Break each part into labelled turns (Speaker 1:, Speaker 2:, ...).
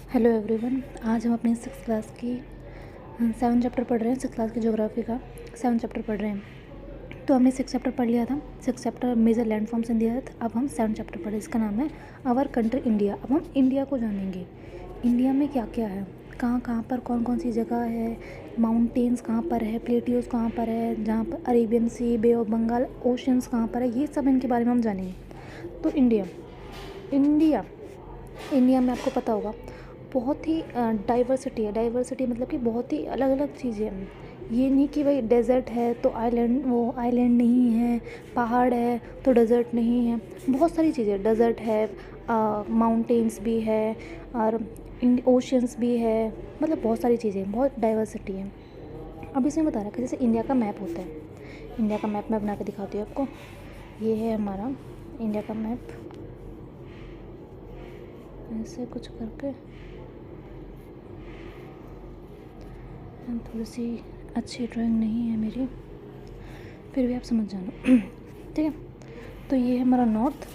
Speaker 1: Hello everyone. आज हम अपनी 6th क्लास की 7 चैप्टर पढ़ रहे हैं। 6th क्लास की ज्योग्राफी का 7 चैप्टर पढ़ रहे हैं। तो हमने 6 चैप्टर पढ़ लिया था। 6 chapter major land forms in the earth. अब हम 7 चैप्टर पढ़े, इसका नाम है आवर कंट्री इंडिया। अब हम इंडिया को जानेंगे। इंडिया में क्या क्या है, कहाँ कहाँ पर कौन कौन सी जगह है, माउंटेन्स कहाँ पर है, प्लेटियोज कहाँ पर है, जहाँ पर Arabian Sea, Bay of Bengal, oceans कहाँ पर है, ये सब इनके बारे में हम जानेंगे। तो इंडिया इंडिया इंडिया में आपको पता होगा बहुत ही डाइवर्सिटी है। डाइवर्सिटी मतलब कि बहुत ही अलग अलग चीज़ें हैं। ये नहीं कि भाई डेज़र्ट है तो आइलैंड, वो आइलैंड नहीं है, पहाड़ है तो डेज़र्ट नहीं है। बहुत सारी चीज़ें, डेज़र्ट है, माउंटेन्स भी है और ओशंस भी है, मतलब बहुत सारी चीज़ें, बहुत डाइवर्सिटी है। अब इसमें बता रहा है कि जैसे इंडिया का मैप होता है। इंडिया का मैप मैं बना के दिखाती हूँ आपको। ये है हमारा इंडिया का मैप, ऐसे कुछ करके। थोड़ी सी अच्छी ड्राइंग नहीं है मेरी, फिर भी आप समझ जाना। ठीक है। तो ये है हमारा नॉर्थ,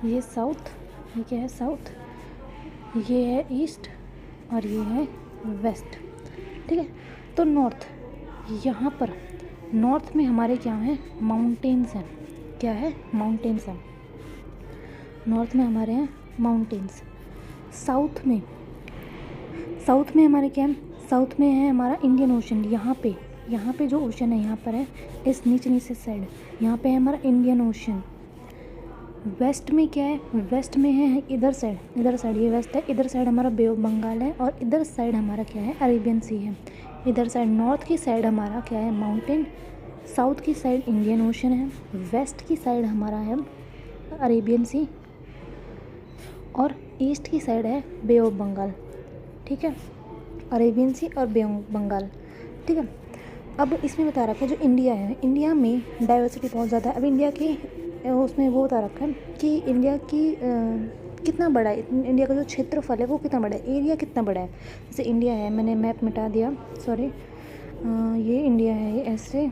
Speaker 1: ये साउथ, ये क्या है साउथ, ये है ईस्ट और ये है वेस्ट। ठीक है। तो नॉर्थ, यहाँ पर नॉर्थ में हमारे क्या है, माउंटेन्स हैं। क्या है, माउंटेन्स हैं। नॉर्थ में हमारे हैं माउंटेन्स। साउथ में हमारे क्या है, साउथ में है हमारा इंडियन ओशन। यहाँ पे जो ओशन है यहाँ पर है, इस नीचे साइड यहाँ पे है हमारा इंडियन ओशन। वेस्ट में क्या है, वेस्ट में है इधर साइड ये वेस्ट है, इधर साइड हमारा बे ऑफ बंगाल है और इधर साइड हमारा क्या है, अरेबियन सी है। इधर साइड नॉर्थ की साइड हमारा क्या है, माउंटेन। साउथ की साइड इंडियन ओशन है। वेस्ट की साइड हमारा है अरेबियन सी और ईस्ट की साइड है बे ऑफ बंगाल। ठीक है, अरेबियन सी और बे ऑफ बंगाल। ठीक है। अब इसमें बता रखा है जो इंडिया है, इंडिया में डाइवर्सिटी बहुत ज़्यादा है। अब इंडिया की उसमें वो बता रखा है कि इंडिया की कितना बड़ा है, इंडिया का जो क्षेत्रफल है वो कितना बड़ा है, एरिया कितना बड़ा है। जैसे इंडिया है, मैंने मैप मिटा दिया, सॉरी, ये इंडिया है, ये ऐसे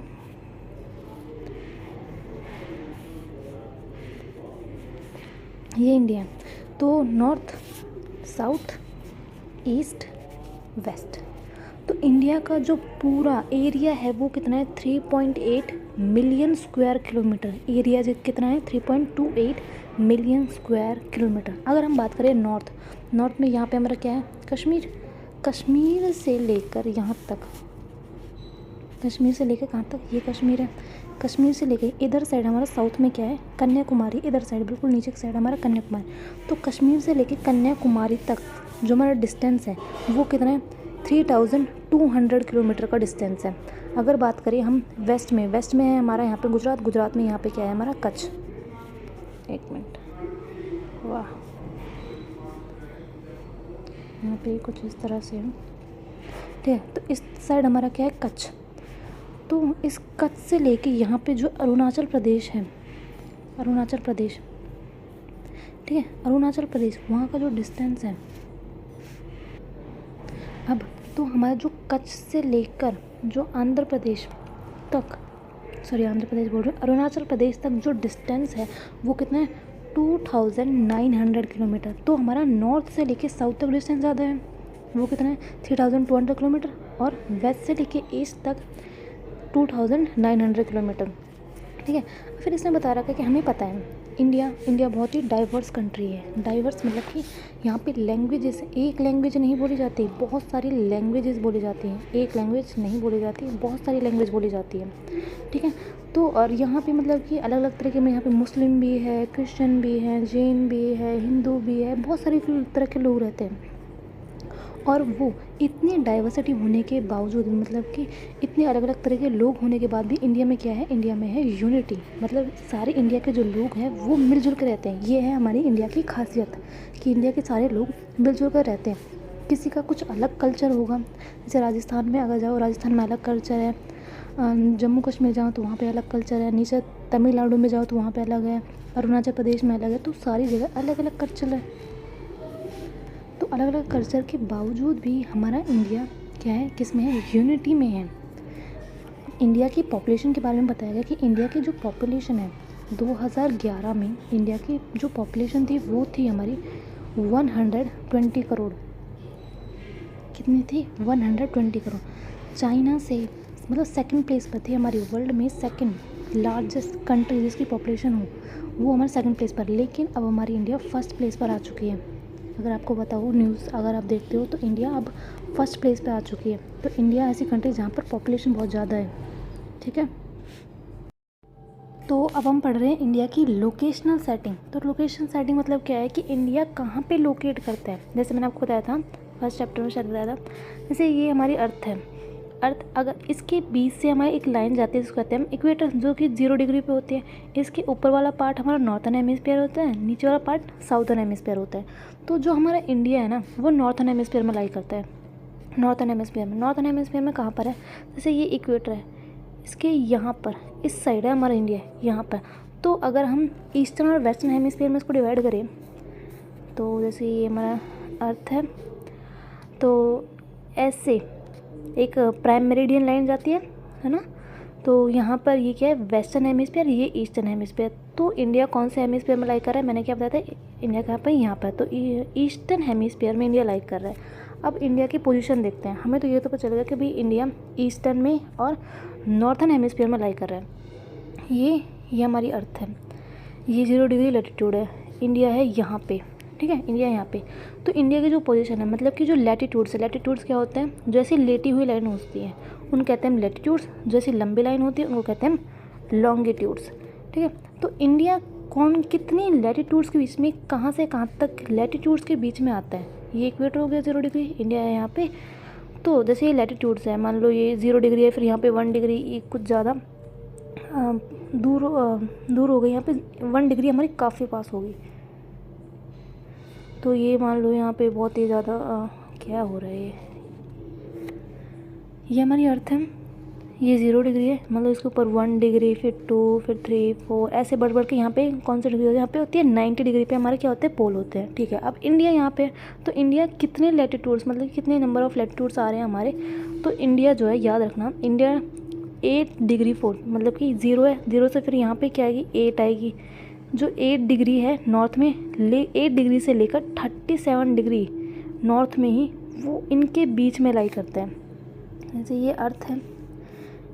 Speaker 1: ये इंडिया। तो नॉर्थ, साउथ, ईस्ट, वेस्ट। तो इंडिया का जो पूरा एरिया है वो कितना है, 3.8 मिलियन स्क्वायर किलोमीटर। एरिया कितना है, 3.28 मिलियन स्क्वायर किलोमीटर। अगर हम बात करें नॉर्थ में यहाँ पे हमारा क्या है, कश्मीर से लेकर यहाँ तक, कश्मीर से लेकर कहाँ तक, ये कश्मीर है। कश्मीर से लेकर इधर साइड हमारा साउथ में क्या है, कन्याकुमारी। इधर साइड बिल्कुल नीचे की साइड हमारा कन्याकुमारी। तो कश्मीर से लेकर कन्याकुमारी तक जो हमारा डिस्टेंस है वो कितना है, 3200 किलोमीटर का डिस्टेंस है। अगर बात करें हम वेस्ट में है हमारा यहाँ पे गुजरात में यहाँ पे क्या है हमारा कच्छ। एक मिनट, वाह, यहाँ पे कुछ इस तरह से है। ठीक है। तो इस साइड हमारा क्या है, कच्छ। तो इस कच्छ से लेके यहाँ पे जो अरुणाचल प्रदेश है, ठीक है, अरुणाचल प्रदेश, वहाँ का जो डिस्टेंस है, अब तो हमारा जो कच्छ से लेकर जो आंध्र प्रदेश तक, अरुणाचल प्रदेश तक जो डिस्टेंस है वो कितना है, 2900 किलोमीटर। तो हमारा नॉर्थ से लेके साउथ तक डिस्टेंस ज़्यादा है, वो कितना है, 3200 किलोमीटर। और वेस्ट से लेके ईस्ट तक 2900 किलोमीटर। ठीक है। फिर इसमें बता रखा है कि हमें पता है इंडिया बहुत ही डाइवर्स कंट्री है। डाइवर्स मतलब कि यहाँ पे लैंग्वेजेस, एक लैंग्वेज नहीं बोली जाती, बहुत सारी लैंग्वेजेस बोली जाती हैं। एक लैंग्वेज नहीं बोली जाती, बहुत सारी लैंग्वेज बोली जाती है। ठीक है। तो और यहाँ पे मतलब कि अलग अलग तरीके में, यहाँ पे मुस्लिम भी है, क्रिश्चियन भी है, जैन भी है, हिंदू भी है, बहुत सारी तरह के लोग रहते हैं। और वो इतनी डाइवर्सिटी होने के बावजूद, मतलब कि इतने अलग अलग तरह के लोग होने के बाद भी इंडिया में क्या है, इंडिया में है यूनिटी। मतलब सारे इंडिया के जो लोग हैं वो मिलजुल कर रहते हैं। ये है हमारी इंडिया की खासियत कि इंडिया के सारे लोग मिलजुल कर रहते हैं। किसी का कुछ अलग कल्चर होगा, जैसे राजस्थान में अगर जाओ, राजस्थान में अलग कल्चर है, जम्मू कश्मीर जाओ तो वहाँ पे अलग कल्चर है, नीचे तमिलनाडु में जाओ तो वहाँ पे अलग है, अरुणाचल प्रदेश में अलग है। तो सारी जगह अलग अलग कल्चर है। तो अलग अलग कल्चर के बावजूद भी हमारा इंडिया क्या है, किस में है, यूनिटी में है। इंडिया की पॉपुलेशन के बारे में बताया गया कि इंडिया की जो पॉपुलेशन है 2011 में, इंडिया की जो पॉपुलेशन थी वो थी हमारी 120 करोड़। कितनी थी 120 करोड़। चाइना से मतलब सेकंड प्लेस पर थी हमारी वर्ल्ड में सेकंड लार्जेस्ट कंट्री जिसकी पॉपुलेशन हो, वो हमारे सेकंड प्लेस पर, लेकिन अब हमारी इंडिया फर्स्ट प्लेस पर आ चुकी है। अगर आपको बताओ न्यूज़ अगर आप देखते हो तो इंडिया अब फर्स्ट प्लेस पे आ चुकी है। तो इंडिया ऐसी कंट्री जहाँ पर पॉपुलेशन बहुत ज़्यादा है, ठीक है। तो अब हम पढ़ रहे हैं इंडिया की लोकेशनल सेटिंग। तो लोकेशन सेटिंग मतलब क्या है कि इंडिया कहाँ पे लोकेट करता है। जैसे मैंने आपको बताया था फर्स्ट चैप्टर में शायद बताया था, जैसे ये हमारी अर्थ है। अर्थ अगर इसके बीच से हमारी एक लाइन जाती है जिसको कहते हैं हम इक्वेटर, जो कि 0 डिग्री पे होती है। इसके ऊपर वाला पार्ट हमारा नॉर्थन हेमिस्फीयर होता है, नीचे वाला पार्ट साउथर्न हेमिस्फीयर होता है। तो जो हमारा इंडिया है ना वो नॉर्थन हेमिस्फीयर में लाई करता है। नॉर्थन हेमिस्फीयर में कहाँ पर है, जैसे ये इक्वेटर है, इसके यहाँ पर इस साइड है हमारा इंडिया यहाँ पर। तो अगर हम ईस्टर्न और वेस्टर्न हेमिस्फीयर में इसको डिवाइड करें, तो जैसे ये हमारा अर्थ है, तो ऐसे एक प्राइम मेरिडियन लाइन जाती है ना। तो यहाँ पर ये क्या है वेस्टर्न हेमिस्फीयर, ये ईस्टर्न हेमिस्फीयर। तो इंडिया कौन से हेमिस्फीयर में लाइक कर रहा है, मैंने क्या बताया था, इंडिया कहाँ पर, यहाँ पर। तो ईस्टर्न हेमिस्फीयर में इंडिया लाइक कर रहा है। अब इंडिया की पोजीशन देखते हैं। हमें तो ये तो पता चलेगा कि भाई इंडिया ईस्टर्न में और नॉर्थन हेमिस्फीयर में लाई कर रहा है। ये हमारी अर्थ है, ये 0 डिग्री लैटिट्यूड है, इंडिया है यहाँ पे, ठीक है, इंडिया यहाँ पे। तो इंडिया की जो पोजीशन है मतलब कि जो लैटिट्यूड्स है, लैटिट्यूड्स क्या होते हैं, जो ऐसी लेटी हुई लाइन होती है उन कहते हैं लैटिट्यूड्स, जो ऐसी लंबी लाइन होती है उनको कहते हैं लॉन्गिट्यूड्स, ठीक है। तो इंडिया कितनी लैटिट्यूड्स के बीच में, कहाँ से कहाँ तक लैटिट्यूड्स के बीच में आता है, ये इक्वेटर हो गया 0 डिग्री, इंडिया है यहाँ पे। तो जैसे ये लैटिट्यूड्स है, मान लो ये 0 डिग्री है, फिर यहाँ पे 1 डिग्री, ये कुछ ज़्यादा दूर हो गई, यहाँ पे 1 डिग्री हमारी काफ़ी पास होगी। तो ये मान लो यहाँ पे बहुत ही ज़्यादा क्या हो रहा है, ये हमारी अर्थ है, ये 0 डिग्री है, मतलब इसके ऊपर 1 डिग्री, फिर 2, फिर 3, 4 ऐसे बढ़ के यहाँ पे कौन सी डिग्री होती है, यहाँ पे होती है 90 डिग्री पे हमारे क्या होते हैं, पोल होते हैं, ठीक है। अब इंडिया यहाँ पे, तो इंडिया कितने लैटिट्यूड्स मतलब कितने नंबर ऑफ लैटिट्यूड्स आ रहे हैं हमारे। तो इंडिया जो है याद रखना, इंडिया 8 डिग्री 4 मतलब कि 0 है, 0 से फिर यहाँ पे क्या आएगी 8 आएगी, जो 8 डिग्री है नॉर्थ में 8 डिग्री से लेकर 37 डिग्री नॉर्थ में ही वो इनके बीच में लाई करता है। जैसे ये अर्थ है,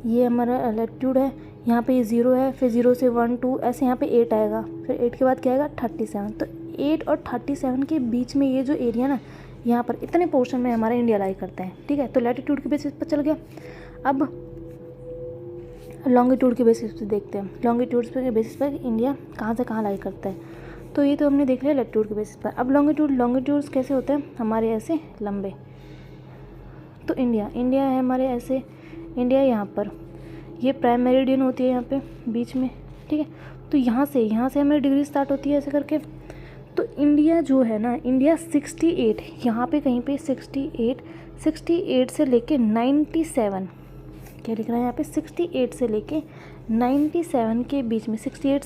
Speaker 1: ये हमारा लैटिट्यूड है, यहाँ पे ये 0 है, फिर 0 से 1 2 ऐसे यहाँ पे 8 आएगा, फिर 8 के बाद क्या आएगा 37। तो 8 और 37 के बीच में ये जो एरिया ना, यहाँ पर इतने पोर्शन में हमारा इंडिया लाई करता है, ठीक है। तो लैटिट्यूड के बेसिस पर चल गया। अब लॉन्गिट्यूड के बेसिस पे देखते हैं, लॉन्गिट्यूड के बेसिस पर इंडिया कहाँ से कहाँ लाई करता है। तो ये तो हमने देख लिया लैटिट्यूड के बेसिस पर। अब लॉन्गिट्यूड्स कैसे होते हैं हमारे, ऐसे लंबे। तो इंडिया है हमारे ऐसे, इंडिया यहाँ पर, ये प्राइम मेरिडियन होती है यहाँ पे बीच में, ठीक है। तो यहाँ से हमारी डिग्री स्टार्ट होती है ऐसे करके। तो इंडिया जो है ना, इंडिया 68 यहाँ पे कहीं पे 68 से लेके 97, क्या लिख रहा है यहाँ पे, 68 से लेके 97 के बीच में, 68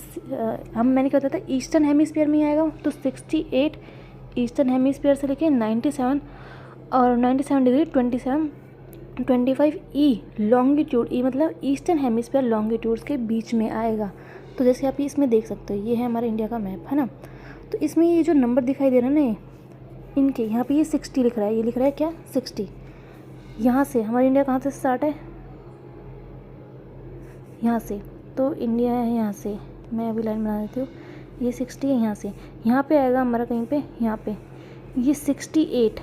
Speaker 1: मैंने क्या बताया था ईस्टर्न हेमिस्फीयर में आएगा। तो 68 ईस्टर्न हेमिस्फीयर से लेके 97 और 97 डिग्री 25 ई लॉन्गिट्यूड, ई मतलब ईस्टर्न हेमिस्फीयर लॉन्गिट्यूड्स के बीच में आएगा। तो जैसे आप इसमें देख सकते हो, ये है हमारे इंडिया का मैप, है ना। तो इसमें ये जो नंबर दिखाई दे रहा है ना, इनके यहाँ पे ये 60 लिख रहा है, ये लिख रहा है क्या 60। यहाँ से हमारा इंडिया कहाँ से स्टार्ट है, यहाँ से। तो इंडिया है यहाँ से, मैं अभी लाइन बना देती हूँ, ये 60 है, यहाँ से यहाँ पे आएगा हमारा कहीं पे, यहाँ पे ये 68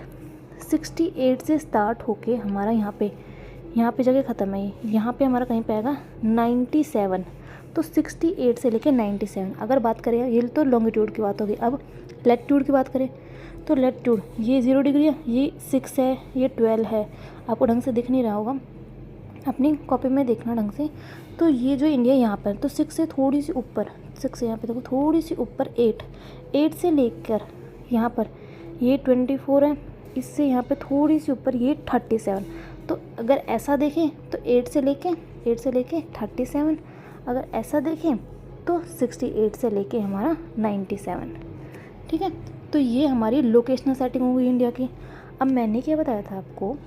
Speaker 1: से स्टार्ट होके हमारा यहाँ पे जगह ख़त्म है। यहाँ पे हमारा कहीं पे आएगा 97। तो 68 से लेके 97 अगर बात करें, ये तो लॉन्गिट्यूड की बात होगी। अब लैटिट्यूड की बात करें, तो लैटिट्यूड ये 0 डिग्री है, ये 6 है, ये 12 है, आपको ढंग से दिख नहीं रहा होगा, अपनी कॉपी में देखना ढंग से। तो ये जो इंडिया यहाँ पर, तो 6 से थोड़ी सी ऊपर, 6 से यहाँ पे देखो थोड़ी सी ऊपर 8 से लेकर यहाँ पर ये 24 है, इससे यहाँ पे थोड़ी सी ऊपर ये 37। तो अगर ऐसा देखें तो 8 से लेके 37, अगर ऐसा देखें तो 68 से लेके हमारा 97, ठीक है। तो ये हमारी लोकेशनल सेटिंग हो गई इंडिया की। अब मैंने क्या बताया था आपको,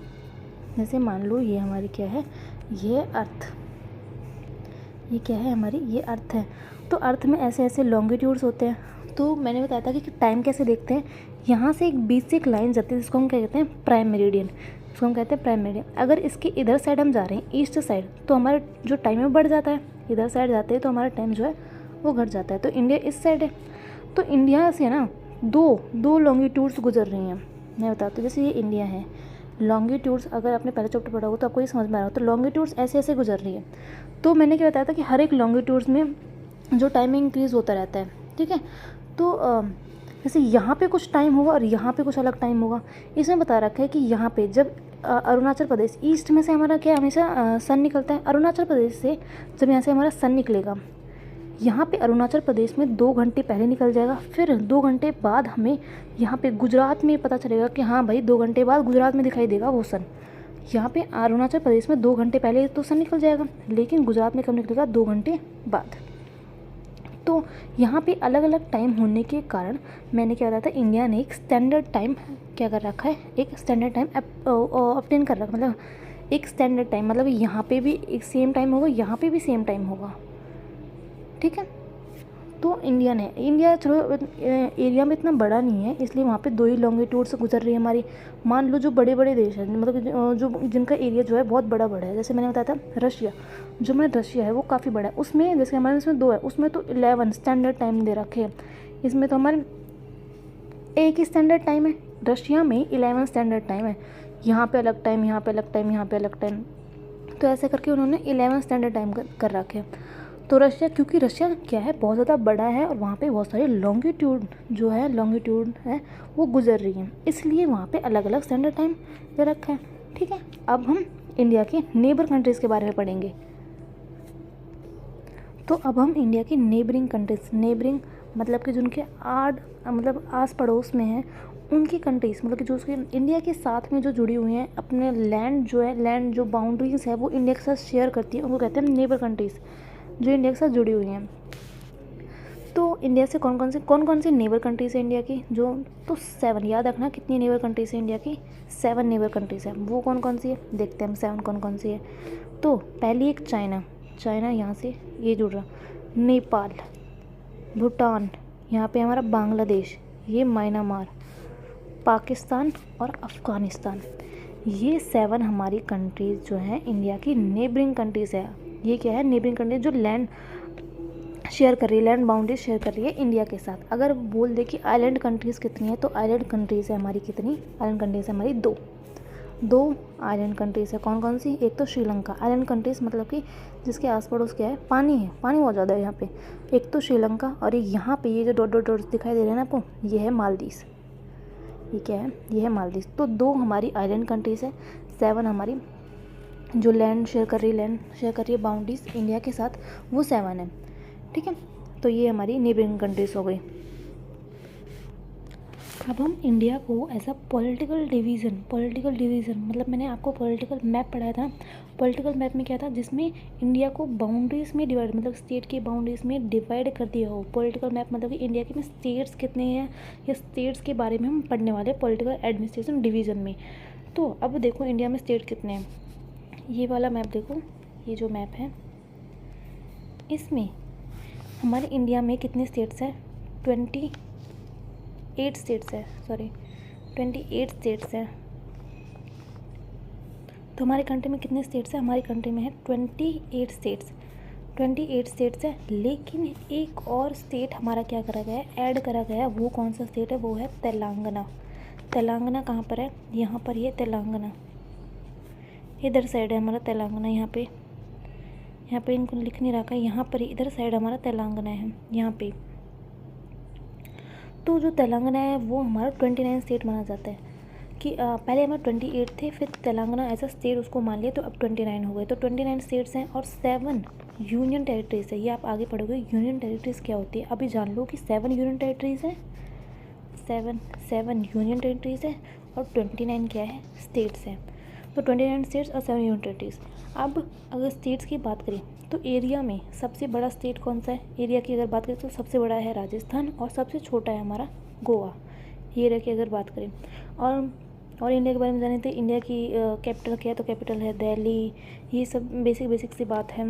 Speaker 1: जैसे मान लो ये हमारी क्या है, ये अर्थ, ये क्या है हमारी, ये अर्थ है। तो अर्थ में ऐसे ऐसे लॉन्गिट्यूड्स होते हैं। तो मैंने बताया था कि टाइम कैसे देखते हैं, यहाँ से एक बेसिक लाइन जाती है जिसको हम क्या कहते हैं, प्राइम मेरिडियन, इसको हम कहते हैं प्राइम मेरिडियन। अगर इसके इधर साइड हम जा रहे हैं, ईस्ट साइड, तो हमारा जो टाइम है बढ़ जाता है, इधर साइड जाते हैं तो हमारा टाइम जो है वो घट जाता है। तो इंडिया इस साइड है, तो इंडिया से ना दो लॉन्गिट्यूड्स गुजर रही हैं। मैं बताती हूँ, जैसे ये इंडिया है, लॉन्गिट्यूड्स अगर आपने पहले चैप्टर पढ़ा होगा तो आपको ये समझ में आ रहा हो, तो लॉन्गिट्यूड्स ऐसे ऐसे गुजर रही है। तो मैंने क्या बताया था कि हर एक लॉन्गिट्यूड्स में जो टाइम इंक्रीज़ होता रहता है, ठीक है। तो जैसे यहाँ पे कुछ टाइम होगा और यहाँ पे कुछ अलग टाइम होगा। इसमें बता रखा है कि यहाँ पे जब अरुणाचल प्रदेश, ईस्ट में से हमारा क्या हमेशा सन निकलता है, अरुणाचल प्रदेश से जब यहाँ से हमारा सन निकलेगा, यहाँ पे अरुणाचल प्रदेश में 2 घंटे पहले निकल जाएगा, फिर 2 घंटे बाद हमें यहाँ पे गुजरात में पता चलेगा कि हाँ भाई 2 घंटे बाद गुजरात में दिखाई देगा वो सन। यहाँ पे अरुणाचल प्रदेश में 2 घंटे पहले तो सन निकल जाएगा, लेकिन गुजरात में कब निकलेगा, 2 घंटे बाद। तो यहाँ पे अलग अलग टाइम होने के कारण मैंने क्या बताया था, इंडिया ने एक स्टैंडर्ड टाइम क्या कर रखा है, एक स्टैंडर्ड टाइम ऑब्टेन कर रखा, मतलब एक स्टैंडर्ड टाइम, मतलब यहाँ पे भी एक सेम टाइम होगा, यहाँ पे भी सेम टाइम होगा, ठीक है। तो इंडिया चलो एरिया में इतना बड़ा नहीं है, इसलिए वहाँ पे 2 ही लॉन्गिट्यूड से गुजर रही है हमारी। मान लो जो बड़े बड़े देश हैं, मतलब जो जिनका एरिया जो है बहुत बड़ा है, जैसे मैंने बताया था रशिया, जो हमारा रशिया है वो काफ़ी बड़ा है, उसमें जैसे हमारे इसमें 2 है, उसमें तो 11 स्टैंडर्ड टाइम दे रखे हैं। इसमें तो हमारे एक ही स्टैंडर्ड टाइम है, रशिया में 11 स्टैंडर्ड टाइम है, यहाँ पे अलग टाइम, यहाँ पे अलग टाइम, यहाँ पे अलग टाइम। तो ऐसे करके उन्होंने 11 स्टैंडर्ड टाइम कर रखे हैं। तो रशिया, क्योंकि रशिया क्या है, बहुत ज़्यादा बड़ा है और वहाँ पे बहुत सारी लॉन्गिट्यूड है वो गुजर रही हैं, इसलिए वहाँ पे अलग अलग स्टैंडर्ड टाइम दे रखा है, ठीक है। अब हम इंडिया के नेबर कंट्रीज़ के बारे में पढ़ेंगे। तो अब हम इंडिया की नेबरिंग कंट्रीज़, नेबरिंग मतलब कि जो उनके मतलब आस पड़ोस में हैं उनकी कंट्रीज़, मतलब कि जो उसके इंडिया के साथ में जो जुड़ी हुई हैं, अपने लैंड जो बाउंड्रीज़ है वो इंडिया के साथ शेयर करती है, उनको कहते हैं नेबर कंट्रीज़, जो इंडिया के साथ जुड़ी हुई हैं। तो इंडिया से कौन कौन सी नेबर कंट्रीज़ है इंडिया की, जो तो 7, याद रखना कितनी नेबर कंट्रीज़ है इंडिया की, 7 नेबर कंट्रीज़ है। वो कौन सी है, देखते हैं हम 7 कौन सी है। तो पहली एक चाइना यहाँ से ये जुड़ रहा, नेपाल, भूटान, यहाँ पे हमारा बांग्लादेश, ये म्यांमार, पाकिस्तान और अफ़गानिस्तान, ये 7 हमारी कंट्रीज़ जो हैं इंडिया की नेबरिंग कंट्रीज़ है। ये क्या है, नेबरिंग कंट्रीज जो लैंड शेयर कर रही है, लैंड बाउंड्री शेयर कर रही है इंडिया के साथ। अगर बोल दे कि आइलैंड कंट्रीज़ कितनी है, तो आइलैंड कंट्रीज़ है हमारी कितनी, आइलैंड कंट्रीज़ है हमारी 2 आइलैंड कंट्रीज़ है। कौन सी, एक तो श्रीलंका, आइलैंड कंट्रीज़ मतलब कि जिसके आस पड़ोस क्या है, पानी है, पानी बहुत ज़्यादा है यहाँ पे। एक तो श्रीलंका, और एक यहाँ पे ये जो डॉट दिखाई दे रहे हैं ना आपको, ये है मालदीव। ये क्या है, ये है मालदीव। तो 2 हमारी आइलैंड कंट्रीज़ है, 7 हमारी जो लैंड शेयर कर रही है बाउंड्रीज इंडिया के साथ, वो 7 है, ठीक है। तो ये हमारी नेबरिंग कंट्रीज़ हो गई। अब हम इंडिया को एज अ पॉलिटिकल डिवीज़न मतलब मैंने आपको पॉलिटिकल मैप पढ़ाया था। पॉलिटिकल मैप में क्या था, जिसमें इंडिया को बाउंड्रीज़ में डिवाइड, मतलब स्टेट की बाउंड्रीज़ में डिवाइड कर दिया हो। पॉलिटिकल मैप मतलब कि इंडिया के में स्टेट्स कितने हैं, या स्टेट्स के बारे में हम पढ़ने वाले पॉलिटिकल एडमिनिस्ट्रेशन डिवीज़न में। तो अब देखो इंडिया में स्टेट कितने हैं, ये वाला मैप देखो, ये जो मैप है इसमें हमारे इंडिया में कितने स्टेट्स हैं, 28 स्टेट्स है, 28 स्टेट्स हैं। तो हमारी कंट्री में कितने स्टेट्स हैं, हमारी कंट्री में है 28 स्टेट्स है। लेकिन एक और स्टेट हमारा क्या करा गया है, ऐड करा गया है। वो कौन सा स्टेट है, वो है तेलंगाना। तेलंगाना कहाँ पर है, यहाँ पर ये तेलंगाना, इधर साइड है हमारा तेलंगाना, यहाँ पे इनको लिख नहीं रखा है, यहाँ पर इधर साइड हमारा तेलंगाना है, यहाँ पे। तो जो तेलंगाना है वो हमारा 29 स्टेट माना जाता है, कि पहले हमारे 28 थे, फिर तेलंगाना एज अ स्टेट उसको मान लिया, तो अब 29 हो गए। तो 29 स्टेट्स हैं और 7 यूनियन टेरिटरीज है। ये आप आगे पढ़ोगे यूनियन टेरिटरीज क्या होती है, अभी जान लो कि 7 यूनियन टेरिटरीज है, 7 यूनियन टेरिटरीज है, और 29 क्या है, स्टेट्स हैं। तो 29 स्टेट्स और 7 यूनियन टेरिटरीज। अब अगर स्टेट्स की बात करें तो एरिया में सबसे बड़ा स्टेट कौन सा है, एरिया की अगर बात करें तो सबसे बड़ा है राजस्थान, और सबसे छोटा है हमारा गोवा। ये एरिया की अगर बात करें, और इंडिया के बारे में जाने तो इंडिया की कैपिटल क्या है, तो कैपिटल है दिल्ली। ये सब बेसिक सी बात है।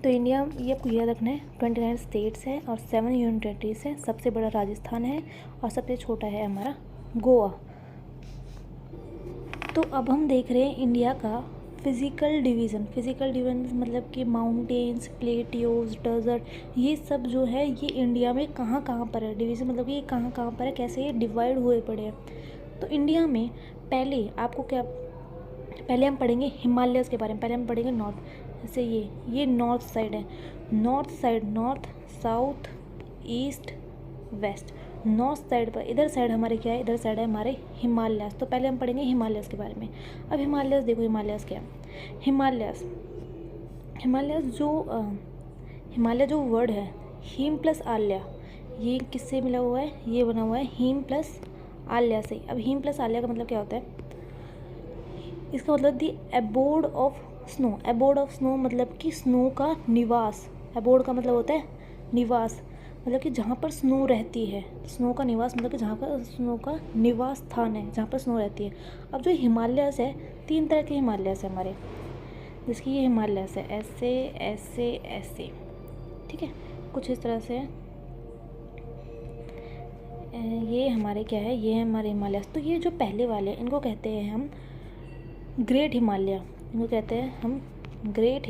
Speaker 1: तो इंडिया, ये आपको याद रखना है, 29 स्टेट्स हैं और 7 यूनियन टेरिटरीज हैं। सबसे बड़ा राजस्थान है और सबसे छोटा है हमारा गोवा। तो अब हम देख रहे हैं इंडिया का फिज़िकल डिवीज़न मतलब कि माउंटेन्स, प्लेट्यूज, डेजर्ट, ये सब जो है ये इंडिया में कहाँ कहाँ पर है। डिवीज़न मतलब कि ये कहाँ कहाँ पर है, कैसे ये डिवाइड हुए पड़े हैं। तो इंडिया में पहले आपको क्या, पहले हम पढ़ेंगे हिमालयस के बारे में। पहले हम पढ़ेंगे नॉर्थ, जैसे ये नॉर्थ साइड है, north side, north, south, east, west. North side पर इधर साइड हमारे क्या है, इधर साइड है हमारे हिमालयस। तो पहले हम पढ़ेंगे हिमालयस के बारे में। अब हिमालयस देखो, हिमालयस क्या है। हिमालयस हिमालय जो वर्ड है, हिम प्लस आल्या, ये किससे मिला हुआ है, ये बना हुआ है हिम प्लस आल्या से। अब हिम प्लस आल्या का मतलब क्या होता है, इसका मतलब the abode of snow. Abode of snow मतलब कि स्नो का निवास। एबोर्ड का मतलब होता है निवास, मतलब कि जहाँ पर स्नो रहती है। स्नो का निवास मतलब कि जहाँ पर स्नो का निवास स्थान है, जहाँ पर स्नो रहती है। अब जो हिमालयस है, 3 तरह के हिमालयस है हमारे, जिसकी ये हिमालयस है ऐसे ऐसे ऐसे, ठीक है, कुछ इस तरह से। ये हमारे क्या है, ये है हमारे हिमालयस। तो ये जो पहले वाले हैं इनको कहते हैं हम ग्रेट हिमालय, इनको कहते हैं हम ग्रेट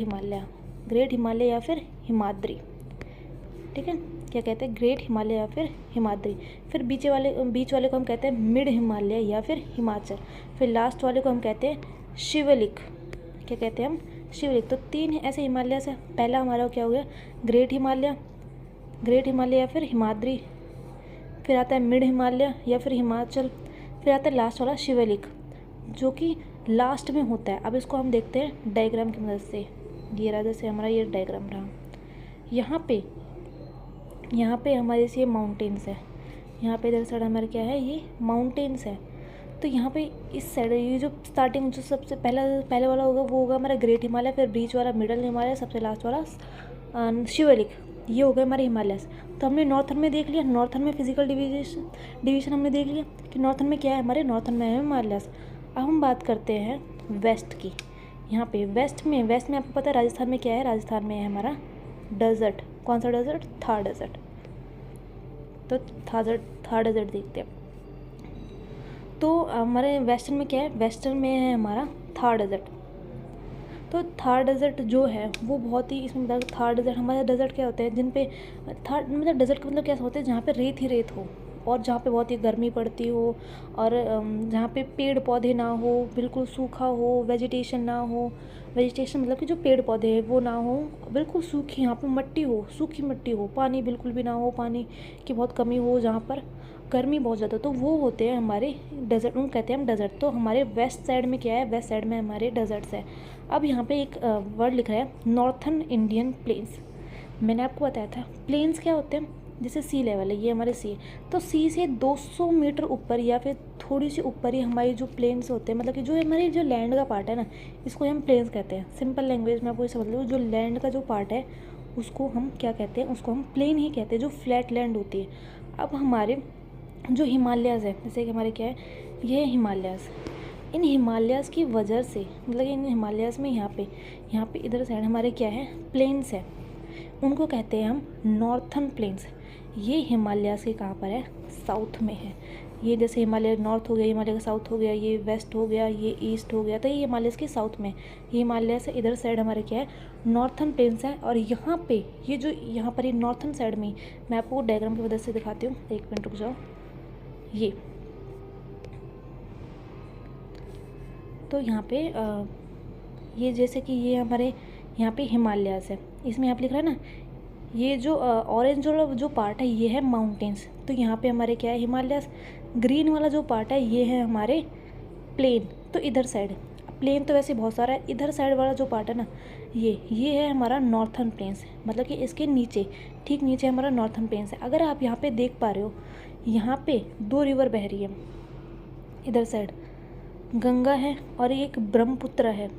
Speaker 1: हिमालय या फिर हिमाद्री, ठीक है। क्या कहते हैं, ग्रेट हिमालय या फिर हिमाद्री। फिर बीच वाले को हम कहते हैं मिड हिमालय या फिर हिमाचल। फिर लास्ट वाले को हम कहते हैं शिवलिक। क्या कहते हैं हम, शिवलिक। तो 3 ऐसे हिमालय से, पहला हमारा क्या हो गया, ग्रेट हिमालय या फिर हिमाद्री। फिर आता है मिड हिमालय या फिर हिमाचल। फिर आता है लास्ट वाला शिवलिक, जो कि लास्ट में होता है। अब इसको हम देखते हैं डायग्राम की मदद से। ये रहा, जैसे हमारा ये डायग्राम रहा, यहाँ पे हमारे से ये माउंटेन्स है, यहाँ पे इधर साइड हमारे क्या है, ये माउंटेन्स है। तो यहाँ पे इस साइड ये जो स्टार्टिंग जो सबसे पहले वाला होगा वो होगा हमारा ग्रेट हिमालय, फिर बीच वाला मिडल हिमालय, सबसे लास्ट वाला शिवलिक। ये हो गए हमारे हिमालयस। तो हमने नॉर्थन में देख लिया, नॉर्थन में फिजिकल डिवीजन हमने देख लिया कि नॉर्थन में क्या है, हमारे नॉर्थन में है हिमालयस। अब हम बात करते हैं वेस्ट की। यहाँ पे वेस्ट में आपको पता है राजस्थान में क्या है, राजस्थान में है हमारा डेजर्ट। कौन सा डेजर्ट, थार डेजर्ट। तो थार डेजर्ट देखते हैं। तो हमारे वेस्टर्न में क्या है, वेस्टर्न में है हमारा थार डेजर्ट। तो थार डेजर्ट जो है वो बहुत ही, इसमें बता, थार डेजर्ट, हमारे डेजर्ट क्या होते हैं जिन पे, थार मतलब डेजर्ट का मतलब क्या होता है, जहाँ पे रेत ही रेत हो और जहाँ पे बहुत ही गर्मी पड़ती हो और जहाँ पे पेड़ पौधे ना हो, बिल्कुल सूखा हो, वेजिटेशन ना हो। वेजिटेशन मतलब कि जो पेड़ पौधे हैं वो ना हो, बिल्कुल सूखी, यहाँ पे मट्टी हो, सूखी मट्टी हो, पानी बिल्कुल भी ना हो, पानी की बहुत कमी हो, जहाँ पर गर्मी बहुत ज़्यादा, तो वो होते हैं हमारे डेजर्ट, उनको कहते हैं हम डेजर्ट। तो हमारे वेस्ट साइड में क्या है, वेस्ट साइड में हमारे डेजर्ट्स है। अब यहाँ पे एक वर्ड लिख रहा है नॉर्थन इंडियन प्लेन्स। मैंने आपको बताया था प्लेन्स क्या होते हैं, जैसे सी लेवल है, ये हमारे सी है, तो सी से 200 मीटर ऊपर या फिर थोड़ी सी ऊपर ही हमारी जो प्लेन्स होते हैं, मतलब कि जो हमारी जो लैंड का पार्ट है ना, इसको हम प्लेन्स कहते हैं। सिंपल लैंग्वेज में आपको ये समझ लो, जो लैंड का जो पार्ट है उसको हम क्या कहते हैं, उसको हम प्लेन ही कहते हैं, जो फ्लैट लैंड होती है। अब हमारे जो हिमालयस है, जैसे कि हमारे क्या है, ये हिमालयस, इन हिमालयस की वजह से, मतलब इन हिमालयस में यहाँ पे इधर साइड हमारे क्या है, प्लेन्स है, उनको कहते हैं हम नॉर्थन प्लेन्स। ये हिमालयस के कहाँ पर है, साउथ में है। ये जैसे हिमालय नॉर्थ हो गया, हिमालय का साउथ हो गया, ये वेस्ट हो गया, ये ईस्ट हो गया, तो ये हिमालयस के साउथ में। ये हिमालय से इधर साइड हमारे क्या है, नॉर्थन प्लेन्स है। और यहाँ पे ये जो यहाँ पर ये नॉर्थन साइड में, मैं आपको डायग्राम की मदद से दिखाती हूँ, एक मिनट रुक जाओ। ये तो यहाँ पे ये जैसे कि ये हमारे यहाँ पे हिमालयस है, इसमें यहाँ पे लिख रहा है ना, ये जो ऑरेंज जो पार्ट है ये है माउंटेन्स। तो यहाँ पे हमारे क्या है, हिमालयस। ग्रीन वाला जो पार्ट है ये है हमारे प्लेन। तो इधर साइड प्लेन तो वैसे बहुत सारा है, इधर साइड वाला जो पार्ट है ना, ये है हमारा नॉर्थन प्लेन्स, मतलब कि इसके नीचे, ठीक नीचे हमारा नॉर्थन प्लेन्स है। अगर आप यहाँ पे देख पा रहे हो, यहाँ पे 2 रिवर बह रही है, इधर साइड गंगा है और एक ब्रह्मपुत्र है।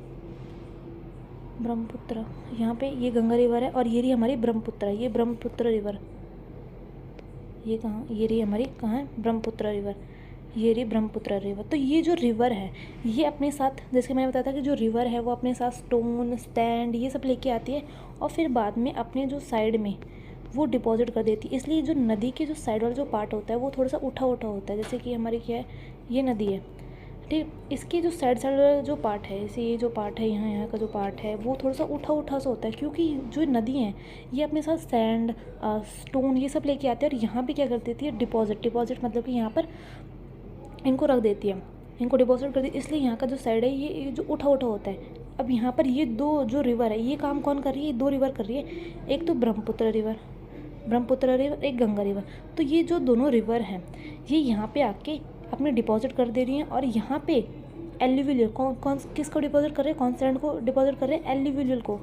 Speaker 1: ब्रह्मपुत्र, यहाँ पे ये गंगा रिवर है और ये रही हमारी ब्रह्मपुत्र, ये ब्रह्मपुत्र रिवर। ये कहाँ, ये रही हमारी कहाँ है, ब्रह्मपुत्र रिवर। ये रही ब्रह्मपुत्र रिवर। तो ये जो रिवर है ये अपने साथ, जैसे मैंने बताया था कि जो रिवर है वो अपने साथ स्टोन, स्टैंड ये सब लेके आती है और फिर बाद में अपने जो साइड में वो डिपॉजिट कर देती है। इसलिए जो नदी के जो साइड वाला जो पार्ट होता है वो थोड़ा सा उठा उठा होता है। जैसे कि हमारी क्या है, ये नदी है, ठीक, इसकी जो साइड साइड वाला जो पार्ट है, जैसे ये जो पार्ट है यहाँ का जो पार्ट है वो थोड़ा सा उठा उठा सा होता है, क्योंकि जो नदी है ये अपने साथ सैंड, स्टोन ये सब लेके आते हैं और यहाँ पे क्या कर देती है, डिपॉजिट मतलब कि यहाँ पर इनको रख देती है, इनको डिपॉजिट कर दी। इसलिए यहाँ का जो साइड है ये जो उठा उठा होता है। अब यहाँ पर ये दो जो रिवर है ये काम कौन कर रही है, दो रिवर कर रही है, एक तो ब्रह्मपुत्र रिवर, एक गंगा रिवर। तो ये जो दोनों रिवर हैं ये यहाँ पे आके अपने डिपॉजिट कर दे रही हैं और यहाँ पे एल्यूवियल कौन किसको डिपॉजिट कर रहे हैं, कौन सैंड को डिपॉजिट कर रहे हैं, एल्यूवियल को,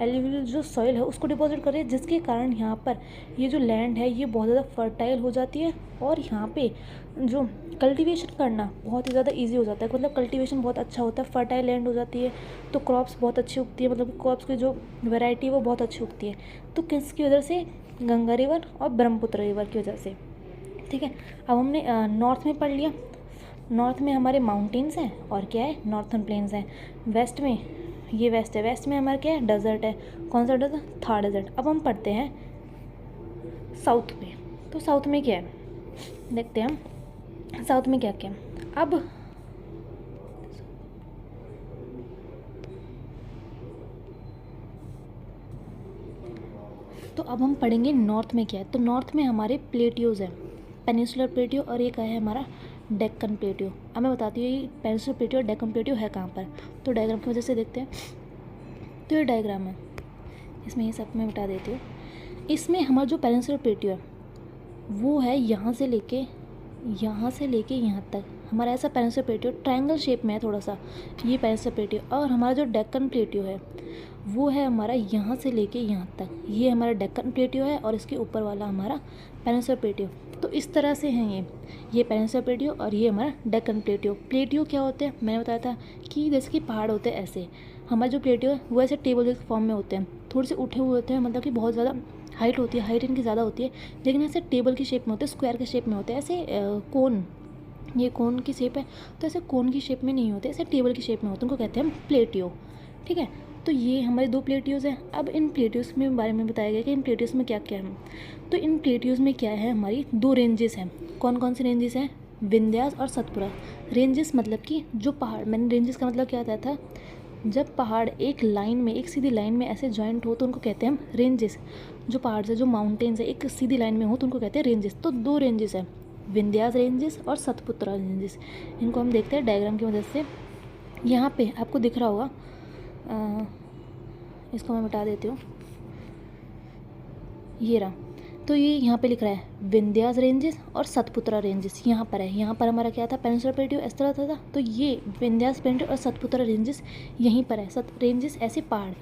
Speaker 1: एल्यूवियल जो सॉइल है उसको डिपॉजिट कर रहे हैं, जिसके कारण यहाँ पर ये जो लैंड है ये बहुत ज़्यादा फर्टाइल हो जाती है और यहाँ पे जो कल्टीवेशन करना बहुत ही ज़्यादा इजी हो जाता है। मतलब कल्टीवेशन बहुत अच्छा होता है, फर्टाइल लैंड हो जाती है तो क्रॉप्स बहुत अच्छी उगती है, मतलब क्रॉप्स की जो वैरायटी है वो बहुत अच्छी उगती है। तो किसकी वजह से, गंगा रिवर और ब्रह्मपुत्र रिवर की वजह से, ठीक है। अब हमने नॉर्थ में पढ़ लिया, नॉर्थ में हमारे माउंटेन्स हैं और क्या है, नॉर्थन प्लेन्स हैं। वेस्ट में, ये वेस्ट है, वेस्ट में हमारा क्या है, डेजर्ट है। कौन सा डेजर्ट, थार डेजर्ट। अब हम पढ़ते हैं साउथ में। तो साउथ में क्या है, देखते हैं हम साउथ में क्या क्या है। अब तो अब हम पढ़ेंगे नॉर्थ में क्या है। तो नॉर्थ में हमारे प्लेट्यूज़ हैं, पेनिनसुलर प्लेट्यू और एक है हमारा डेक्कन प्लेट्यू। अब मैं बताती हूँ ये पेनिनसुलर प्लेट्यू और डेक्कन प्लेट्यू है कहाँ पर। तो डायग्राम की वजह से देखते हैं। तो ये डायग्राम है, इसमें ये सब मैं मिटा देती हूँ। इसमें हमारा जो पेनिनसुलर प्लेट्यू है वो है यहाँ से लेके यहाँ तक हमारा ऐसा पेनिनसुलर प्लेट्यू ट्रायंगल शेप में है थोड़ा सा, ये पेनिनसुलर प्लेट्यू। और हमारा जो डेक्कन प्लेट्यू है वो है हमारा यहाँ से लेके यहाँ तक, ये हमारा डेक्कन प्लेट्यू है और इसके ऊपर वाला हमारा पेनिनसुलर प्लेट्यू। तो इस तरह से हैं ये पेनिनसुलर प्लेट्यू और ये हमारा डेक्कन प्लेट्यू। प्लेट्यू क्या होते हैं, मैंने बताया था कि जैसे कि पहाड़ होते हैं ऐसे, हमारे जो प्लेट्यू है वो ऐसे टेबल के फॉर्म में होते हैं, थोड़े से उठे हुए होते हैं, मतलब कि बहुत ज़्यादा हाइट होती है, हाइट इनकी ज़्यादा होती है, लेकिन ऐसे टेबल की शेप में होते हैं, स्क्वायर के शेप में होते हैं, ऐसे कोन, ये कोन की शेप है तो ऐसे कोन की शेप में नहीं होते, ऐसे टेबल की शेप में होते हैं, उनको कहते हैं हम प्लेट्यू, ठीक है। तो ये हमारे दो प्लेट्यूज़ हैं। अब इन प्लेट्यूज़ में बारे में बताया गया कि इन प्लेट्यूज़ में क्या क्या है। तो इन प्लेट्यूज़ में क्या है, हमारी दो रेंजेस हैं। कौन कौन से रेंजेस हैं, विंध्यास और सतपुरा। रेंजेस मतलब कि जो पहाड़, मैंने रेंजेस का मतलब क्या आता था, जब पहाड़ एक लाइन में, एक सीधी लाइन में ऐसे जॉइंट हो तो उनको कहते हैं हम रेंजेस। जो पहाड़ से जो माउंटेन्स है एक सीधी लाइन में हो तो उनको कहते हैं रेंजेस। तो दो रेंजेस हैं, विंध्यास रेंजेस और सतपुत्रा रेंजेस। इनको हम देखते हैं डायग्राम की मदद से। यहाँ पे आपको दिख रहा होगा, इसको मैं मिटा देती हूँ, ये रहा। तो ये यहाँ पे लिख रहा है विंध्यास रेंजेस और सतपुत्रा रेंजेस, यहाँ पर है। यहाँ पर हमारा क्या था, पेनिनसुलर प्लेट्यू इस तरह था, तो ये विंध्यास प्लेट्यू और सतपुत्रा रेंजेस यहीं पर है। रेंजेस ऐसे पहाड़,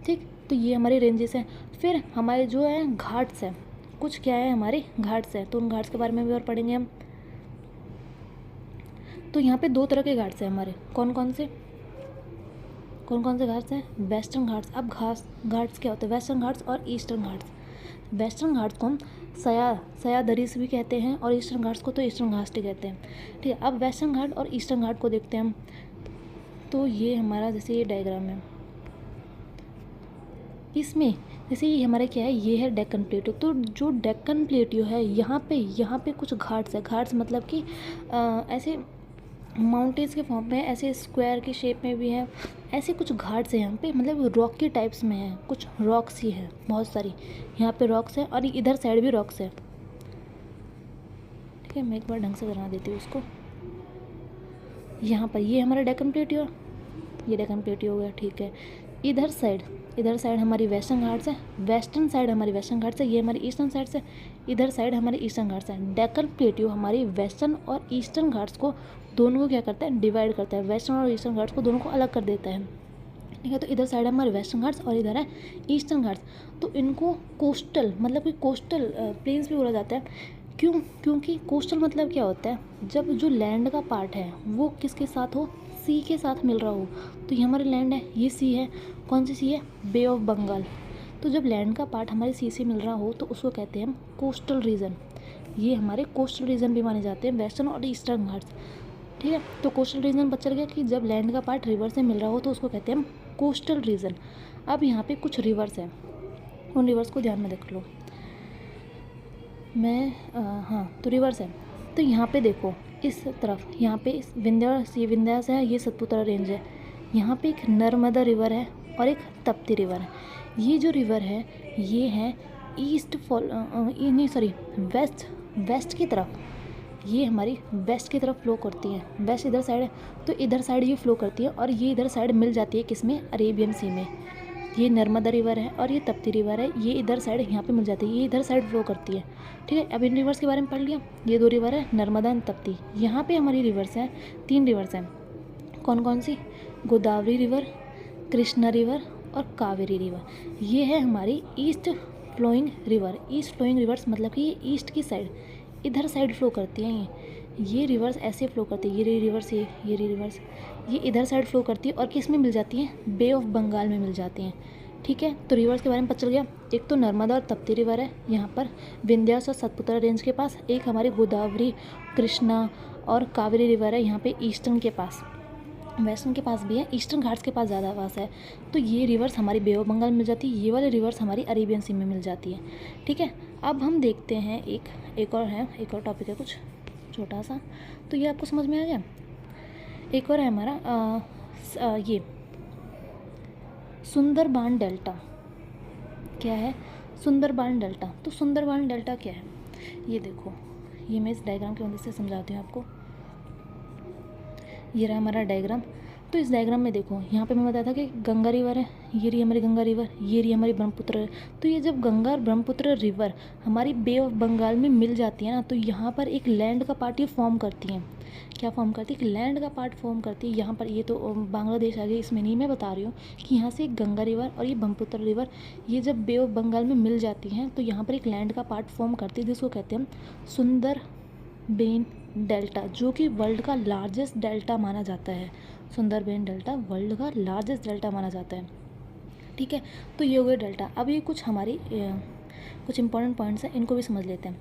Speaker 1: ठीक। तो ये हमारे रेंजेस हैं। फिर हमारे जो है घाट्स हैं, कुछ क्या है हमारे घाट्स हैं, तो उन घाट्स के बारे में भी और पढ़ेंगे हम। तो यहाँ पे दो तरह के घाट्स हैं हमारे, कौन कौन से घाट्स हैं, वेस्टर्न घाट्स। अब घाट्स क्या होते हैं, वेस्टर्न घाट्स और ईस्टर्न घाट्स। वेस्टर्न घाट्स को हम सयादरी से भी कहते हैं और ईस्टर्न घाट्स को तो ईस्टर्न घाट्स ही कहते हैं, ठीक है। अब वेस्टर्न घाट और ईस्टर्न घाट को देखते हैं हम। तो ये हमारा जैसे ये डायग्राम है, इसमें जैसे ये हमारा क्या है, ये है डेक्कन प्लेट्यू। तो जो डेक्कन प्लेट्यू है यहाँ पे कुछ घाट्स है। घाट्स मतलब कि ऐसे माउंटेन्स के फॉर्म में, ऐसे स्क्वायर की शेप में भी है, ऐसे कुछ घाट्स हैं यहाँ पे, मतलब रॉकी टाइप्स में है, कुछ रॉक्स ही है बहुत सारी। यहाँ पे रॉक्स है और इधर साइड भी रॉक्स है, ठीक है। मैं एक बार ढंग से बना देती हूँ उसको। यहाँ पर ये हमारा डेक्कन प्लेट्यू है, ये डेक्कन प्लेट्यू हो गया, ठीक है। इधर साइड हमारी वेस्टर्न घाट्स है, वेस्टर्न साइड हमारी वेस्टर्न घाट्स है, ये हमारी ईस्टर्न साइड से, इधर साइड हमारी ईस्टर्न घाट्स है। डेक्कन प्लेट्यू हमारी वेस्टर्न और ईस्टर्न घाट्स को दोनों को क्या करता है, डिवाइड करता है। वेस्टर्न और ईस्टर्न घाट्स को दोनों को अलग कर देता है, ठीक है। तो इधर साइड हमारे वेस्टर्न घाट्स और इधर है ईस्टर्न घाट्स। तो इनको कोस्टल, मतलब कि कोस्टल प्लेन्स भी बोला जाता है। क्यों, क्योंकि कोस्टल मतलब क्या होता है, जब जो लैंड का पार्ट है वो किसके साथ हो, सी के साथ मिल रहा हो। तो ये हमारी लैंड है, ये सी है, कौन सी सी है, बे ऑफ बंगाल। तो जब लैंड का पार्ट हमारे सी से मिल रहा हो तो उसको कहते हैं हम कोस्टल रीजन, ये हमारे कोस्टल रीजन भी माने जाते हैं, वेस्टर्न और ईस्टर्न घाट्स। ठीक है, तो कोस्टल रीजन पता चल गया कि जब लैंड का पार्ट रिवर से मिल रहा हो तो उसको कहते हैं हम कोस्टल रीजन। अब यहाँ पे कुछ रिवर्स हैं, उन रिवर्स को ध्यान में देख लो। हाँ, तो रिवर्स है, तो यहाँ पे देखो इस तरफ, यहाँ पे इस ये विंध्यास है, ये सतपुड़ा रेंज है, यहाँ पे एक नर्मदा रिवर है और एक तप्ती रिवर है। ये जो रिवर है ये है वेस्ट की तरफ, ये हमारी वेस्ट की तरफ फ्लो करती है। वेस्ट इधर साइड है तो इधर साइड ये फ्लो करती है और ये इधर साइड मिल जाती है किसमें, अरेबियन सी में। ये नर्मदा रिवर है और ये तप्ती रिवर है, ये इधर साइड यहाँ पे मिल जाती है, ये इधर साइड फ्लो करती है। ठीक है, अब इन रिवर्स के बारे में पढ़ लिया। ये 2 रिवर है, नर्मदा एंड तप्ती। यहाँ पे हमारी रिवर्स है, 3 रिवर्स हैं। कौन कौन सी, गोदावरी रिवर, कृष्णा रिवर और कावेरी रिवर। ये है हमारी east flowing river. East flowing rivers मतलब कि ये ईस्ट की साइड, इधर साइड फ्लो करती हैं। ये रिवर्स ऐसे फ्लो करती है, ये रिवर्स, ये रिवर्स, ये इधर साइड फ्लो करती है और किस में मिल जाती हैं, बे ऑफ बंगाल में मिल जाती हैं। ठीक है, तो रिवर्स के बारे में पता चल गया। एक तो नर्मदा और तप्ती रिवर है यहाँ पर विंध्यास और सतपुड़ा रेंज के पास। एक हमारी गोदावरी, कृष्णा और कावेरी रिवर है यहाँ पे ईस्टर्न के पास, वेस्टर्न के पास भी है, ईस्टर्न घाट्स के पास ज़्यादा पास है। तो ये रिवर्स हमारी बे ऑफ बंगाल में मिल जाती है, ये वाले रिवर्स हमारी अरेबियन सी में मिल जाती है। ठीक है, अब हम देखते हैं एक और टॉपिक है कुछ छोटा सा, तो ये आपको समझ में आ गया। एक और है हमारा ये सुंदरबान डेल्टा। क्या है, सुंदरबान डेल्टा। तो सुंदरबान डेल्टा क्या है, ये देखो, ये मैं इस डायग्राम की मदद से समझाती हूँ आपको। ये रहा हमारा डायग्राम। तो इस डायग्राम में देखो, यहाँ पे मैं बताया था कि गंगा रिवर है, ये रही हमारी गंगा रिवर, ये रही हमारी ब्रह्मपुत्र है। तो ये जब गंगा और ब्रह्मपुत्र रिवर हमारी बे ऑफ बंगाल में मिल जाती है ना, तो यहाँ पर एक लैंड का पार्ट ये फॉर्म करती हैं। क्या फॉर्म करती है, लैंड का पार्ट फॉर्म करती है। यहाँ पर ये तो बांग्लादेश आ गया, इसमें नहीं मैं बता रही हूँ कि यहाँ से गंगा रिवर और ये ब्रह्मपुत्र रिवर ये जब बे ऑफ बंगाल में मिल जाती हैं तो यहाँ पर एक लैंड का पार्ट फॉर्म करती है, जिसको कहते हैं सुंदरबेन डेल्टा, जो कि वर्ल्ड का लार्जेस्ट डेल्टा माना जाता है। सुंदरबेन डेल्टा वर्ल्ड का लार्जेस्ट डेल्टा माना जाता है। ठीक है, तो ये हो गया डेल्टा। अब ये कुछ हमारी कुछ इंपॉर्टेंट पॉइंट्स हैं, इनको भी समझ लेते हैं।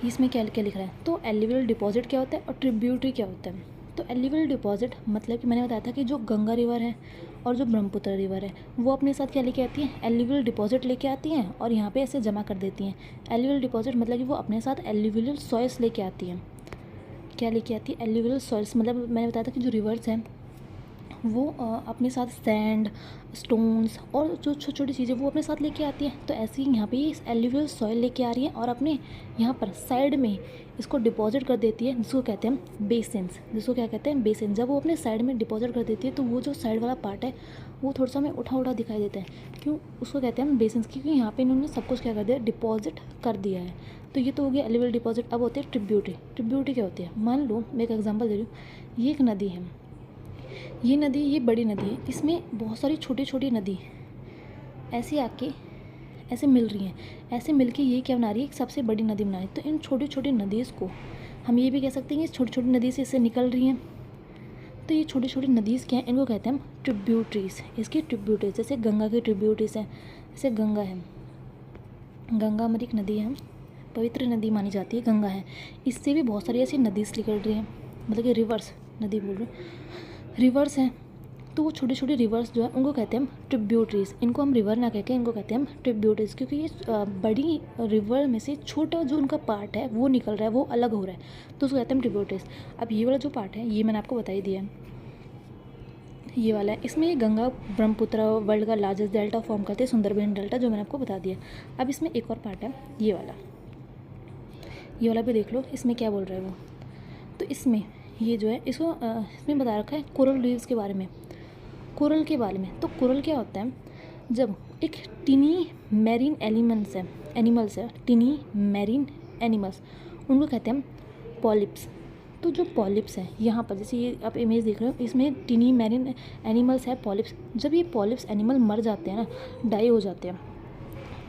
Speaker 1: इसमें क्या क्या लिख रहा है, तो एल्यूवियल डिपॉजिट क्या होता है और ट्रिब्यूटरी क्या होता है। तो एल्यूवियल डिपॉजिट मतलब कि मैंने बताया था कि जो गंगा रिवर है और जो ब्रह्मपुत्र रिवर है वो अपने साथ क्या लेके आती हैं, एल्यूवियल डिपॉजिट लेके आती हैं और यहाँ पे ऐसे जमा कर देती हैं। एल्यूवियल डिपॉजिट मतलब कि वो अपने साथ एल्यूवियल सॉइल्स लेके आती हैं। क्या लेके आती है, एल्यूवियल सॉइल्स। मतलब मैंने बताया था कि जो रिवर्स हैं वो अपने साथ सैंड, स्टोन्स और जो छोटी छोटी चीज़ें वो अपने साथ लेके आती हैं। तो ऐसे ही यहाँ पे ये एल्यूवियल सॉइल लेके आ रही है और अपने यहाँ पर साइड में इसको डिपॉजिट कर देती है, जिसको कहते हैं बेसिन्स। जिसको क्या कहते हैं, बेसिन। जब वो अपने साइड में डिपॉजिट कर देती है तो वो जो साइड वाला पार्ट है वो थोड़ा सा हमें उठा उठा दिखाई देता है। क्यों, उसको कहते हैं बेसिन्स, क्योंकि यहाँ पे इन्होंने सब कुछ क्या कर दिया, डिपॉजिट कर दिया है। तो ये तो हो गया एल्यूवियल डिपॉजिट। अब होती है ट्रिब्यूटरी। ट्रिब्यूटरी क्या होती है, मान लो मैं एक एग्जांपल दे रही हूँ, ये एक नदी है, ये नदी, ये बड़ी नदी है, इसमें बहुत सारी छोटी छोटी नदी ऐसे आके ऐसे मिल रही हैं। ऐसे मिलके ये क्या बना रही है, एक सबसे बड़ी नदी बना रही है। तो इन छोटी छोटी नदीज़ को हम ये भी कह सकते हैं कि छोटी छोटी नदी से इससे निकल रही हैं। तो ये छोटी छोटी नदीज़ क्या हैं, इनको कहते हैं हम ट्रिब्यूटरीज। इसकी ट्रिब्यूटरीज, जैसे गंगा की ट्रिब्यूटरीज हैं, जैसे गंगा है, गंगा हमारी एक नदी है, पवित्र नदी मानी जाती है, गंगा है। इससे भी बहुत सारी ऐसी नदीज़ निकल रही हैं, मतलब कि रिवर्स, नदी बोल रहे हैं, रिवर्स हैं। तो वो छोटे छोटे रिवर्स जो है उनको कहते हैं हम ट्रिब्यूटरीज। इनको हम रिवर ना कहकर इनको कहते हैं हम ट्रिब्यूटरीज, क्योंकि ये बड़ी रिवर में से छोटा जो उनका पार्ट है वो निकल रहा है, वो अलग हो रहा है, तो उसको कहते हैं हम ट्रिब्यूटरीज। अब ये वाला जो पार्ट है ये मैंने आपको बता ही दिया है, ये वाला है। इसमें गंगा ब्रह्मपुत्र वर्ल्ड का लार्जेस्ट डेल्टा फॉर्म करते हैं, सुंदरबन डेल्टा, जो मैंने आपको बता दिया। अब इसमें एक और पार्ट है, ये वाला भी देख लो, इसमें क्या बोल रहा है वो। तो इसमें ये जो है इसको इसमें बता रखा है कोरल रीव्स के बारे में, कोरल के बारे में। तो कोरल क्या होता है, जब एक टिनी मैरीन एनिमल्स है, टिनी मैरीन एनिमल्स, उनको कहते हैं पॉलिप्स। तो जो पॉलिप्स हैं यहाँ पर, जैसे ये आप इमेज देख रहे हो, इसमें टिनी मैरीन एनिमल्स है, पॉलिप्स। जब ये पॉलिप्स एनिमल मर जाते हैं ना, डाई हो जाते हैं,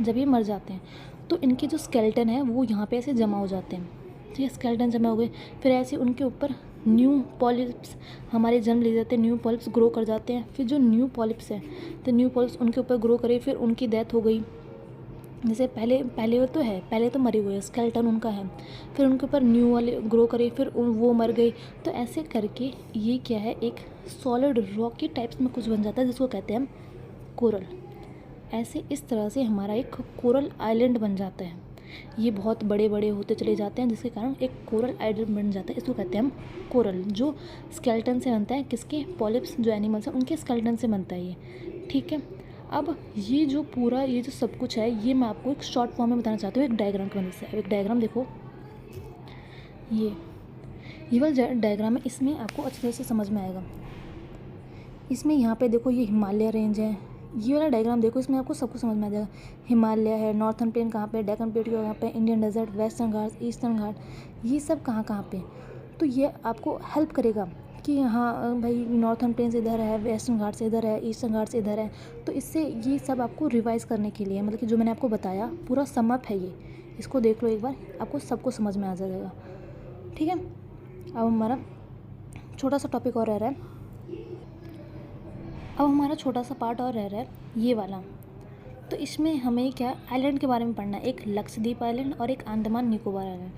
Speaker 1: जब ये मर जाते हैं तो इनके जो स्केलेटन है वो यहाँ पे ऐसे जमा हो जाते हैं। तो ये स्केलेटन जमा हो गए, फिर ऐसे उनके ऊपर न्यू पॉलिप्स हमारे जन्म ले जाते हैं, न्यू पॉलिप्स ग्रो कर जाते हैं। फिर जो न्यू पॉलिप्स हैं, तो न्यू पॉलिप्स उनके ऊपर ग्रो करे, फिर उनकी डेथ हो गई, जैसे पहले पहले तो है, पहले तो मरे हुए स्केलेटन उनका है, फिर उनके ऊपर न्यू वाले ग्रो करे, फिर वो मर गए। तो ऐसे करके ये क्या है, एक सॉलिड रॉक की टाइप्स में कुछ बन जाता है जिसको कहते हैं हम कोरल। ऐसे इस तरह से हमारा एक कोरल आइलैंड बन जाता है। ये बहुत बड़े बड़े होते चले जाते हैं जिसके कारण एक कोरल आइलैंड बन जाता है। इसको कहते हैं हम कोरल, जो स्केलेटन से बनता है। किसके? पॉलिप्स जो एनिमल्स हैं उनके स्केलेटन से बनता है ये, ठीक है। अब ये जो पूरा ये जो सब कुछ है ये मैं आपको एक शॉर्ट फॉर्म में बताना चाहती हूँ, एक डायग्राम की मदद से। अब एक डायग्राम देखो, ये वाला डायग्राम है, इसमें आपको अच्छी तरह से समझ में आएगा। इसमें यहाँ पे देखो ये हिमालय रेंज है, ये वाला डायग्राम देखो, इसमें आपको सब कुछ समझ में आ जाएगा। हिमालय है, नॉर्थन प्लेन कहाँ पे, डेक्कन प्लेट्यू कहाँ पे, इंडियन डेजर्ट, वेस्टर्न घाट, ईस्टर्न घाट, ये सब कहाँ कहाँ पे। तो ये आपको हेल्प करेगा कि हाँ भाई नॉर्थन प्लेन से इधर है, वेस्टर्न घाट से इधर है, ईस्टर्न घाट से इधर है। तो इससे ये सब आपको रिवाइज़ करने के लिए, मतलब कि जो मैंने आपको बताया पूरा समअप है ये, इसको देख लो एक बार, आपको सबको समझ में आ जाएगा, ठीक है। अब हमारा छोटा सा टॉपिक और रह रहा है, अब हमारा छोटा सा पार्ट और रह रहा है ये वाला। तो इसमें हमें क्या आइलैंड के बारे में पढ़ना है, एक लक्षद्वीप आइलैंड और एक अंडमान निकोबार आइलैंड।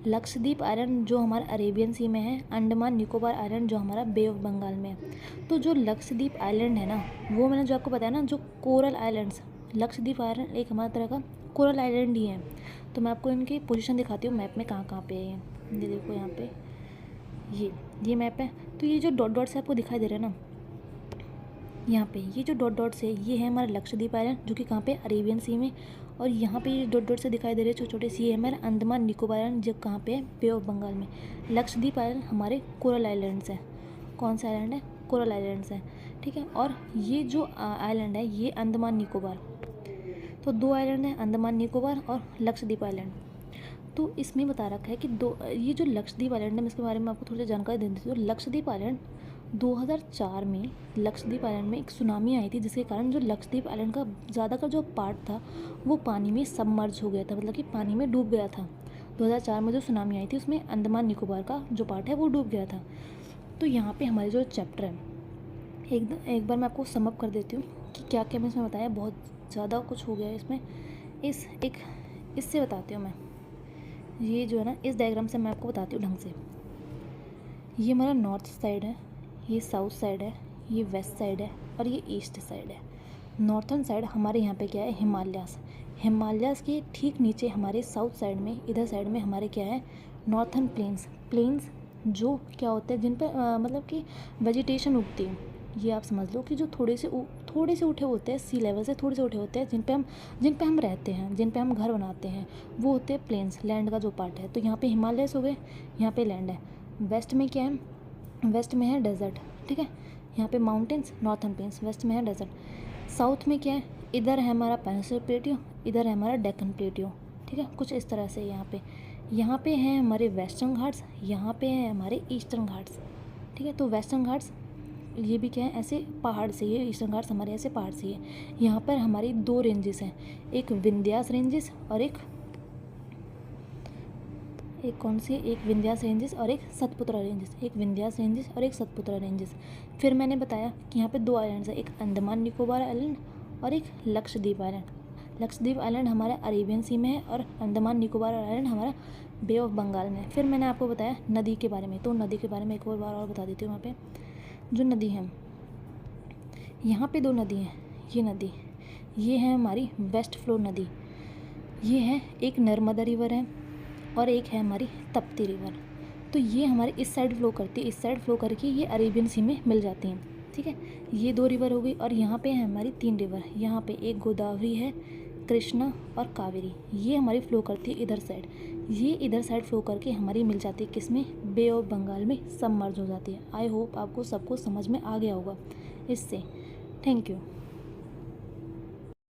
Speaker 1: लक्षद्वीप आइलैंड जो हमारा अरेबियन सी में है, अंडमान निकोबार आइलैंड जो हमारा बे ऑफ बंगाल में है। तो जो लक्षद्वीप आइलैंड है ना, वो मैंने जो आपको बताया ना, जो कोरल आइलैंड्स, लक्षद्वीप आइलैंड एक हमारा तरह का कोरल आइलैंड ही है। तो मैं आपको इनकी पोजीशन दिखाती हूँ मैप में कहाँ कहाँ पे है ये देखो यहाँ पे ये मैप है। तो ये जो डॉट डॉट से आपको दिखाई दे रहा है ना, यहाँ पे ये जो डॉट डॉट से, ये है हमारा लक्षद्वीप आइलैंड जो कि कहाँ पे, अरेबियन सी में। और यहाँ पे ये डॉट डॉट से दिखाई दे रहे हैं छोटे छोटे सी, है हमारा अंडमान निकोबार आइलैंड जो कहाँ पे है, बे ऑफ बंगाल में। लक्षद्वीप आइलैंड हमारे कोरल आइलैंड्स हैं। कौन सा आइलैंड है? कोरल आइलैंड्स हैं, ठीक है। और ये जो आइलैंड है ये अंडमान निकोबार, तो दो आइलैंड हैं, अंडमान निकोबार और लक्षद्वीप आइलैंड। तो इसमें बता रखा है कि ये जो लक्षद्वीप आइलैंड है, इसके बारे में आपको थोड़ी सी जानकारी दे देती हूँ। लक्षद्वीप आइलैंड 2004 में लक्षद्वीप आइलैंड में एक सुनामी आई थी जिसके कारण जो लक्षद्वीप आइलैंड का ज़्यादा का जो पार्ट था वो पानी में सबमर्ज हो गया था, मतलब कि पानी में डूब गया था। 2004 में जो सुनामी आई थी उसमें अंडमान निकोबार का जो पार्ट है वो डूब गया था। तो यहाँ पे हमारे जो चैप्टर है, एक बार मैं आपको समअप कर देती हूँ कि क्या क्या मैं इसमें बताया, बहुत ज़्यादा कुछ हो गया है इसमें। इससे बताती हूँ मैं, ये जो है ना, इस डायग्राम से मैं आपको बताती हूँ ढंग से। ये हमारा नॉर्थ साइड है, ये साउथ साइड है, ये वेस्ट साइड है और ये ईस्ट साइड है। नॉर्थन साइड हमारे यहाँ पे क्या है, हिमालयास के ठीक नीचे हमारे साउथ साइड में, इधर साइड में हमारे क्या है, नॉर्थन प्लेन्स जो क्या होते हैं जिन पर मतलब कि वेजिटेशन उगती है। ये आप समझ लो कि जो थोड़े से उठे होते हैं, सी लेवल से थोड़े से उठे होते हैं, जिन पे हम रहते हैं, जिन पे हम घर बनाते हैं, वो होते हैं प्लेन्स, लैंड का जो पार्ट है। तो यहाँ पे हिमालयस हो गए, यहाँ पे लैंड है। वेस्ट में क्या है, वेस्ट में है डेजर्ट, ठीक है। यहाँ पे माउंटेन्स, नॉर्थन प्लेन्स, वेस्ट में है डेजर्ट। साउथ में क्या है, इधर है हमारा पेनिनसुलर प्लेटियो, इधर है हमारा डेक्कन प्लेटियो, ठीक है। कुछ इस तरह से यहाँ पे हैं हमारे वेस्टर्न घाट्स, यहाँ पे हैं हमारे ईस्टर्न घाट्स, ठीक है। तो वेस्टर्न घाट्स ये भी क्या है, ऐसे पहाड़ से, ये ईस्टर्न घाट्स हमारे ऐसे पहाड़ से है। यहाँ पर हमारी दो रेंजेस हैं, एक विंध्यास रेंजेस और एक कौन सी, एक विंध्यास रेंजेस और एक सतपुत्रा रेंजेस, एक विंध्यास रेंजेस और एक सतपुत्रा रेंजेस। फिर मैंने बताया कि यहाँ पे दो आइलैंड्स हैं, एक अंडमान निकोबार आइलैंड और एक लक्षद्वीप आइलैंड। लक्षद्वीप आइलैंड हमारे अरेबियन सी में है और अंडमान निकोबार आइलैंड हमारा बे ऑफ बंगाल में है। फिर मैंने आपको बताया नदी के बारे में, तो नदी के बारे में एक बार और बता देती हूँ। वहाँ पे जो नदी है, यहाँ पे दो नदी हैं, ये है हमारी वेस्ट फ्लो नदी, ये है एक नर्मदा रिवर है और एक है हमारी तप्ती रिवर। तो ये हमारे इस साइड फ्लो करती है, इस साइड फ्लो करके ये अरेबियन सी में मिल जाती हैं, ठीक है। ये दो रिवर हो गई और यहाँ पे है हमारी तीन रिवर, यहाँ पे एक गोदावरी है, कृष्णा और कावेरी, ये हमारी फ्लो करती है इधर साइड। ये इधर साइड फ्लो करके हमारी मिल जाती है किसमें, बे ऑफ बंगाल में सबमर्ज हो जाती है। आई होप आपको सबको समझ में आ गया होगा इससे। Thank you.